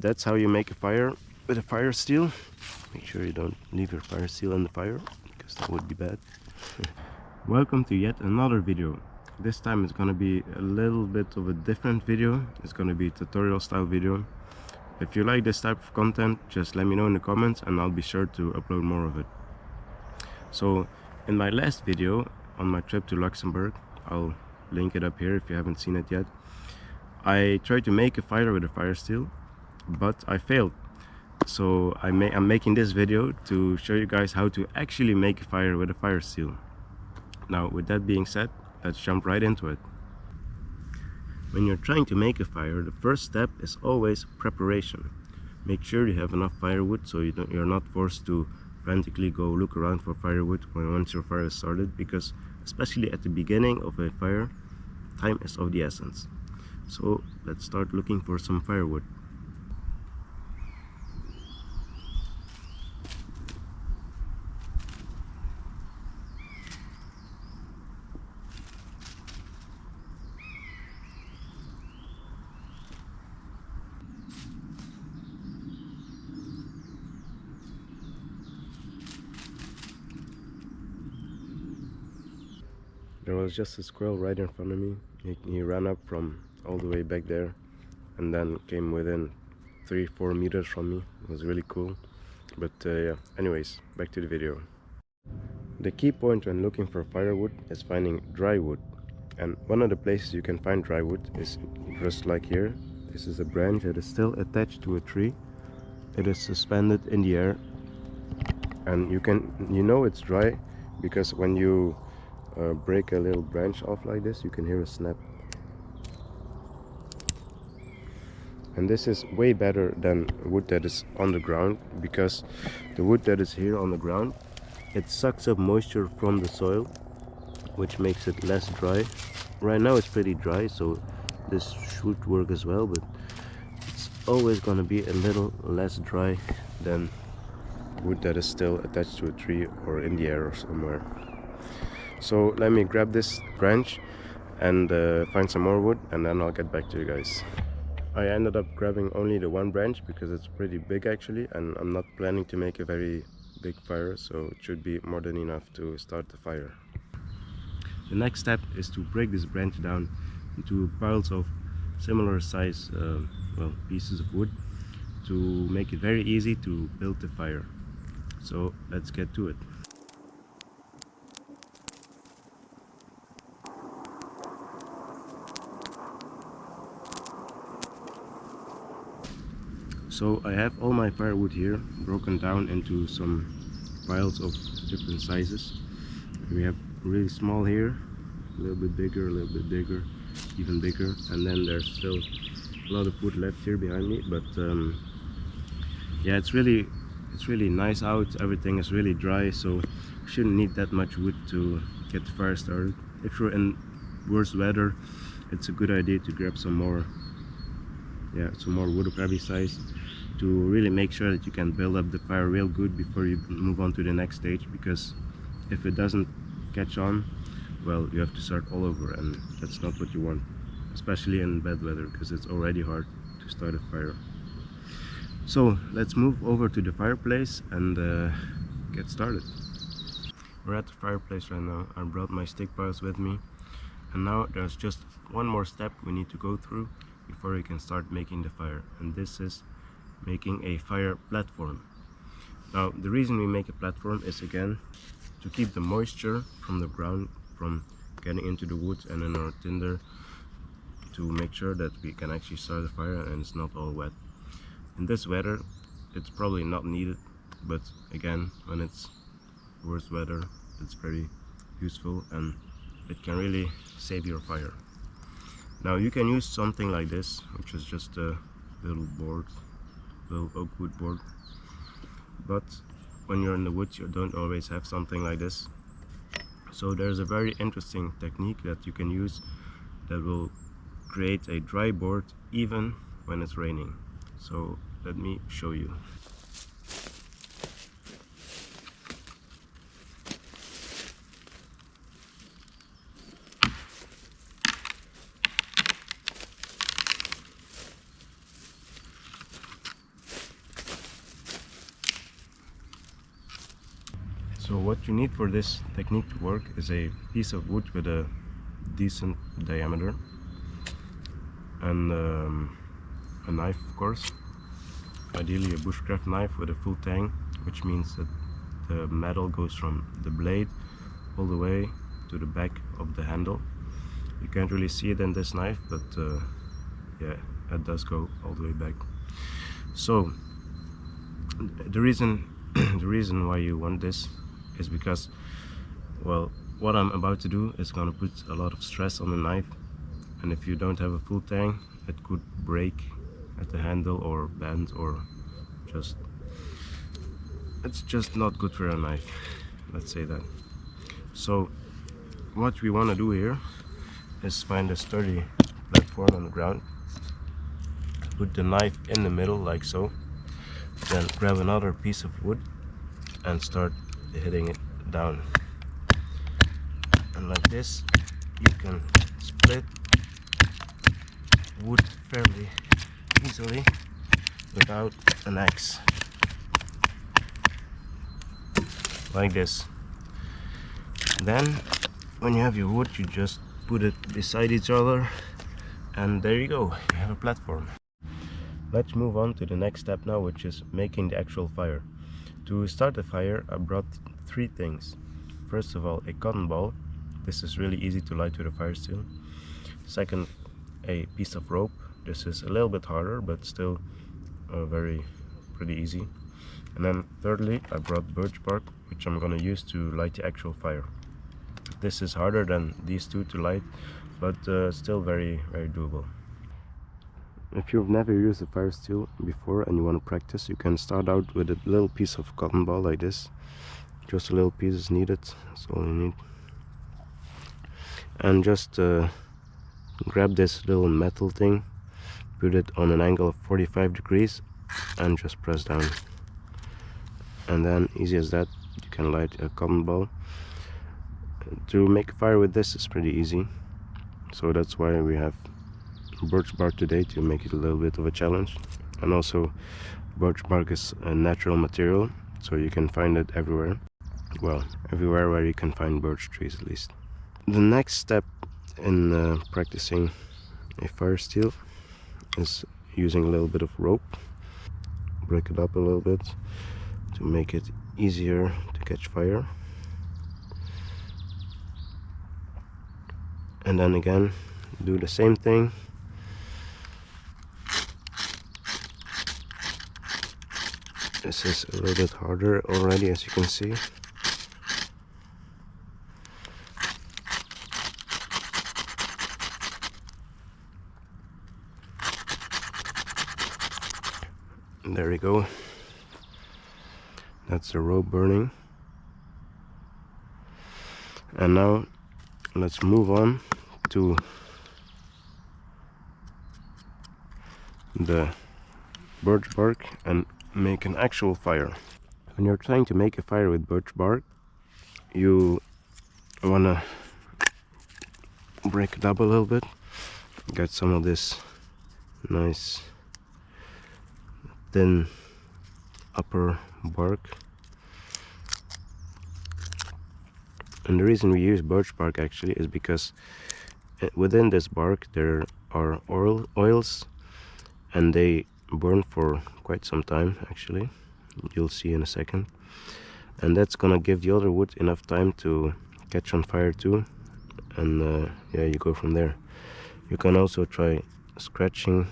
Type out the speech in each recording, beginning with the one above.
that's how you make a fire with a fire steel. Make sure you don't leave your fire steel in the fire, because that would be bad. Welcome to yet another video. This time it's gonna be a little bit of a different video. It's gonna be a tutorial style video. If you like this type of content, just let me know in the comments and I'll be sure to upload more of it. So in my last video on my trip to Luxembourg, I'll link it up here if you haven't seen it yet, I tried to make a fire with a fire steel, but I failed. So I'm making this video to show you guys how to actually make a fire with a fire steel. Now with that being said, let's jump right into it. When you're trying to make a fire, the first step is always preparation. Make sure you have enough firewood so you're not forced to frantically go look around for firewood once your fire is started, because especially at the beginning of a fire, time is of the essence. So let's start looking for some firewood. There was just a squirrel right in front of me. He ran up from all the way back there and then came within 3-4 meters from me. It was really cool. But yeah, anyways, back to the video. The key point when looking for firewood is finding dry wood. And one of the places you can find dry wood is just like here. This is a branch that is still attached to a tree. It is suspended in the air. And you know it's dry because when you break a little branch off like this, you can hear a snap. And this is way better than wood that is on the ground, because the wood that is here on the ground, it sucks up moisture from the soil, which makes it less dry. Right now it's pretty dry, so this should work as well, but it's always going to be a little less dry than wood that is still attached to a tree or in the air or somewhere. So let me grab this branch and find some more wood, and then I'll get back to you guys. I ended up grabbing only the one branch because it's pretty big actually, and I'm not planning to make a very big fire, so it should be more than enough to start the fire. The next step is to break this branch down into piles of similar size pieces of wood to make it very easy to build the fire. So let's get to it. So I have all my firewood here broken down into some piles of different sizes. We have really small here, a little bit bigger, even bigger, and then there's still a lot of wood left here behind me. But yeah, it's really nice out. Everything is really dry, so you shouldn't need that much wood to get the fire started. If you're in worse weather, it's a good idea to grab some more wood of every size to really make sure that you can build up the fire real good before you move on to the next stage, because if it doesn't catch on, well, you have to start all over, and that's not what you want, especially in bad weather, because it's already hard to start a fire. So let's move over to the fireplace and get started. We're at the fireplace right now. I brought my stick piles with me, and now there's just one more step we need to go through before we can start making the fire, and this is making a fire platform. Now the reason we make a platform is again to keep the moisture from the ground from getting into the wood and in our tinder, to make sure that we can actually start the fire and it's not all wet. In this weather it's probably not needed, but again, when it's worse weather, it's very useful and it can really save your fire. Now you can use something like this, which is just a little oak wood board, but when you're in the woods you don't always have something like this. So there's a very interesting technique that you can use that will create a dry board even when it's raining. So let me show you. So what you need for this technique to work is a piece of wood with a decent diameter and a knife, of course, ideally a bushcraft knife with a full tang, which means that the metal goes from the blade all the way to the back of the handle. You can't really see it in this knife, but yeah, it does go all the way back. So the reason why you want this is because, well, what I'm about to do is going to put a lot of stress on the knife, and if you don't have a full tang, it could break at the handle or bend, or it's just not good for a knife, let's say that. So what we want to do here is find a sturdy platform on the ground, put the knife in the middle like so, then grab another piece of wood and start hitting it down. And like this you can split wood fairly easily without an axe, like this. Then when you have your wood, you just put it beside each other, and there you go, you have a platform. Let's move on to the next step now, which is making the actual fire. To start the fire, I brought 3 things. First of all, a cotton ball. This is really easy to light with a fire still. Second, a piece of rope. This is a little bit harder, but still pretty easy. And then thirdly, I brought birch bark, which I'm gonna use to light the actual fire. This is harder than these 2 to light, but still very doable. If you've never used a fire steel before and you want to practice, you can start out with a little piece of cotton ball like this. Just a little piece is needed, that's all you need. And just grab this little metal thing, put it on an angle of 45 degrees and just press down. And then, easy as that, you can light a cotton ball. To make a fire with this is pretty easy, so that's why we have birch bark today, to make it a little bit of a challenge. And also, birch bark is a natural material, so you can find it everywhere. Well, everywhere where you can find birch trees at least. The next step in practicing a fire steel is using a little bit of rope. Break it up a little bit to make it easier to catch fire. And then again, do the same thing. This is a little bit harder already, as you can see. And there we go. That's the rope burning. And now let's move on to the birch bark and make an actual fire. When you're trying to make a fire with birch bark, you wanna break it up a little bit, get some of this nice thin upper bark. And the reason we use birch bark actually is because within this bark there are oils, and they burn for quite some time actually. You'll see in a second. And that's gonna give the other wood enough time to catch on fire too. And yeah, you go from there. You can also try scratching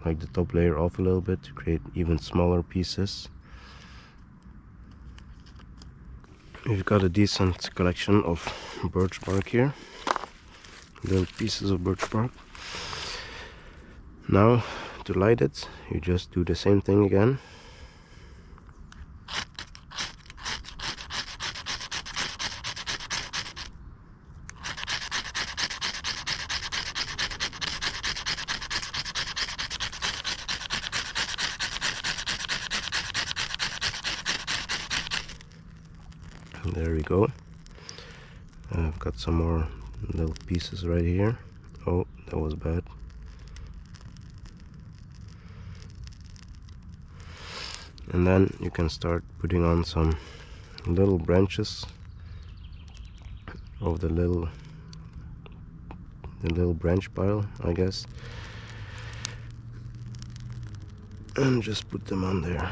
like the top layer off a little bit to create even smaller pieces. We've got a decent collection of birch bark here, little pieces of birch bark. Now to light it, you just do the same thing again. There we go. I've got some more little pieces right here. Oh, that was bad. And then you can start putting on some little branches of the little branch pile, I guess, and just put them on there.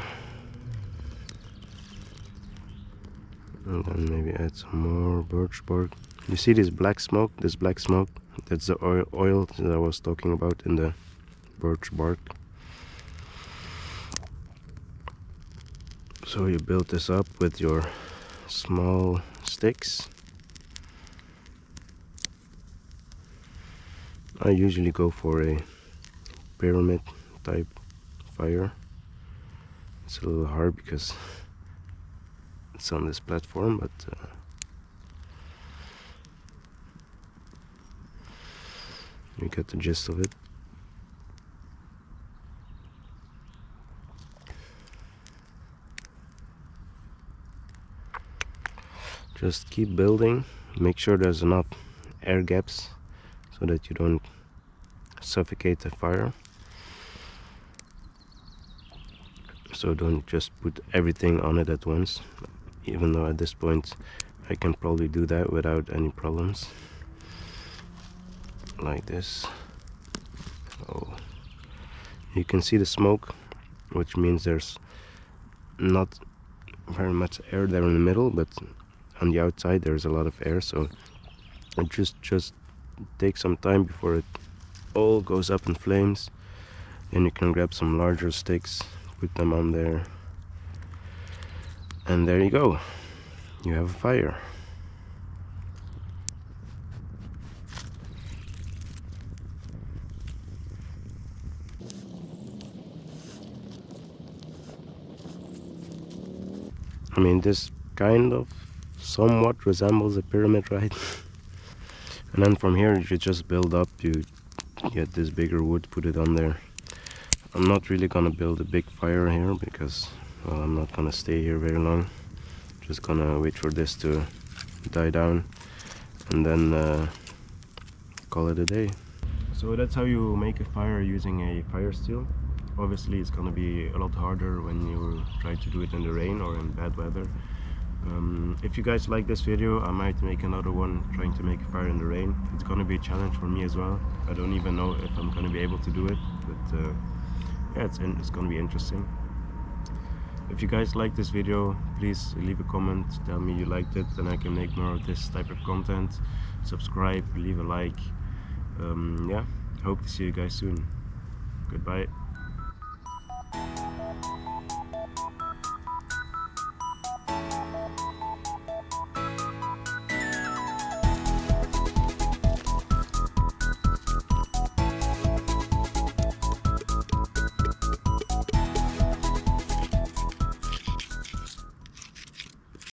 And then maybe add some more birch bark. You see this black smoke? This black smoke, that's the oil that I was talking about in the birch bark. So you build this up with your small sticks. I usually go for a pyramid type fire. It's a little hard because it's on this platform, but you get the gist of it. Just keep building, make sure there's enough air gaps so that you don't suffocate the fire. So don't just put everything on it at once, even though at this point I can probably do that without any problems. Like this. Oh, you can see the smoke, which means there's not very much air there in the middle, but on the outside there's a lot of air, so it just takes some time before it all goes up in flames. Then you can grab some larger sticks, put them on there, and there you go, you have a fire. I mean, this kind of somewhat resembles a pyramid, right? And then from here you just build up. You get this bigger wood, put it on there. I'm not really gonna build a big fire here because, well, I'm not gonna stay here very long. Just gonna wait for this to die down and then call it a day. So that's how you make a fire using a fire steel. Obviously it's gonna be a lot harder when you try to do it in the rain or in bad weather. If you guys like this video, I might make another one trying to make a fire in the rain. It's gonna be a challenge for me as well. I don't even know if I'm gonna be able to do it, but yeah, it's gonna be interesting. If you guys like this video, please leave a comment, tell me you liked it, and I can make more of this type of content. Subscribe, leave a like. Yeah, hope to see you guys soon. Goodbye.